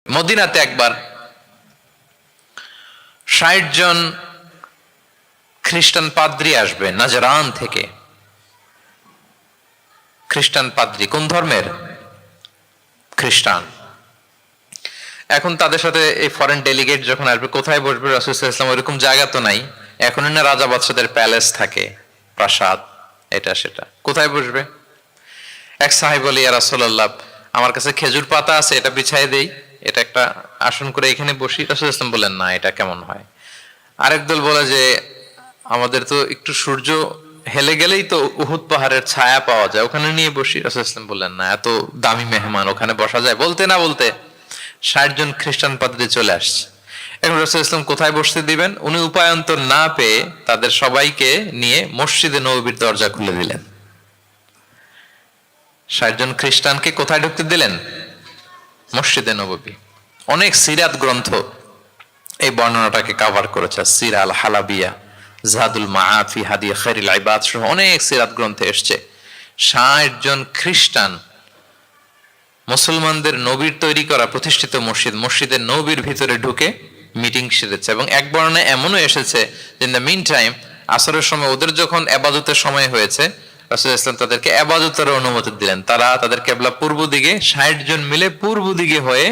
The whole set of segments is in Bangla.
মদিনাতে একবার ৬০ জন খ্রিস্টান পাদ্রী আসবে নাজরান থেকে। খ্রিস্টান পাদ্রী কোন ধর্মের? খ্রিস্টান। এখন তাদের সাথে এই ফরেন ডেলিগেট যখন আসবে, কোথায় বসবে? রাসূল সাল্লাল্লাহু আলাইহি ওয়াসাল্লাম ওইরকম জায়গা তো নাই। এখন না রাজা বাদশাদের প্যালেস থাকে, প্রাসাদ, এটা সেটা। কোথায় বসবে? এক সাহাবী বলে, ইয়া রাসূলুল্লাহ, আমার কাছে খেজুর পাতা আছে, এটা বিছাই দেই, এটা একটা আসন করে এখানে বসি। রাসূল সাল্লাল্লাহু আলাইহি ওয়াসাল্লাম বললেন, না, এটা কেমন হয়? আরেক দল বলে যে আমাদের তো একটু সূর্য হেলে গেলেই তো উহুদ পাহাড়ের ছায়া পাওয়া যায়, ওখানে নিয়ে বসি। রাসূল সাল্লাল্লাহু আলাইহি ওয়াসাল্লাম বললেন, না, এত দামি মেহমান, ওখানে বসা যায়? বলতে না বলতে ৬০ জন খ্রিস্টান পাদ্রী চলে আসছে। এখন রাসূল সাল্লাল্লাহু আলাইহি ওয়াসাল্লাম কোথায় বসতে দিবেন? উনি উপায়ন্তর না পেয়ে তাদের সবাইকে নিয়ে মসজিদে নববীর দরজা খুলে দিলেন। ৬০ জন খ্রিস্টানকে কোথায় ঢুকতে দিলেন? মসজিদে নববী। অনেক সিরাত গ্রন্থ এই বর্ণনাটাকে কভার করেছে। সিরা আল হালাবিয়া, জাদুল মাআদ ফি হাদি খায়রিল ইবাদ সহ অনেক সিরাত গ্রন্থে এসেছে ৬০ জন খ্রিস্টান মুসলমানদের নবীর তৈরি করা প্রতিষ্ঠিত মসজিদের নবীর ভিতরে ঢুকে মিটিং সেরেছে। এবং এক বর্ণনায় এমনও এসেছে যে ইন দ্য মিন টাইম আসরের সময় ওদের যখন ইবাদতের সময় হয়েছে, রাসূল সাল্লাল্লাহু আলাইহি ওয়াসাল্লাম তাদেরকে ইবাদতের অনুমতি দিলেন। তারা তাদের কিবলা পূর্ব দিকে, ৬০ জন মিলে পূর্ব দিকে হয়ে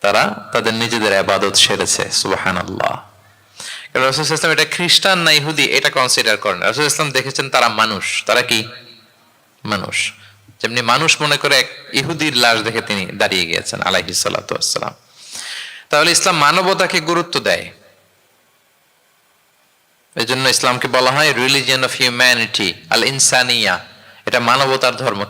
তারা তাদের নিজেদের ইবাদত সেরেছে। সুবহানাল্লাহ। রাসূল সাল্লাল্লাহু আলাইহি ওয়াসাল্লাম এটা খ্রিস্টান না ইহুদি এটা কনসিডার করেন। রাসূল সাল্লাল্লাহু আলাইহি ওয়াসাল্লাম দেখেছেন তারা মানুষ। তারা কি? মানুষ। যেমনি মানুষ মনে করে এক ইহুদির লাশ দেখে তিনি দাঁড়িয়ে গিয়েছেন আলাইহিস সালাতু ওয়াসসালাম। তাহলে ইসলাম মানবতাকে গুরুত্ব দেয়। এজন্য ইসলামকে বলা হয় রিলিজিয়ন অফ হিউম্যানিটি, আল ইনসানিয়া। এটা মানবতার ধর্ম।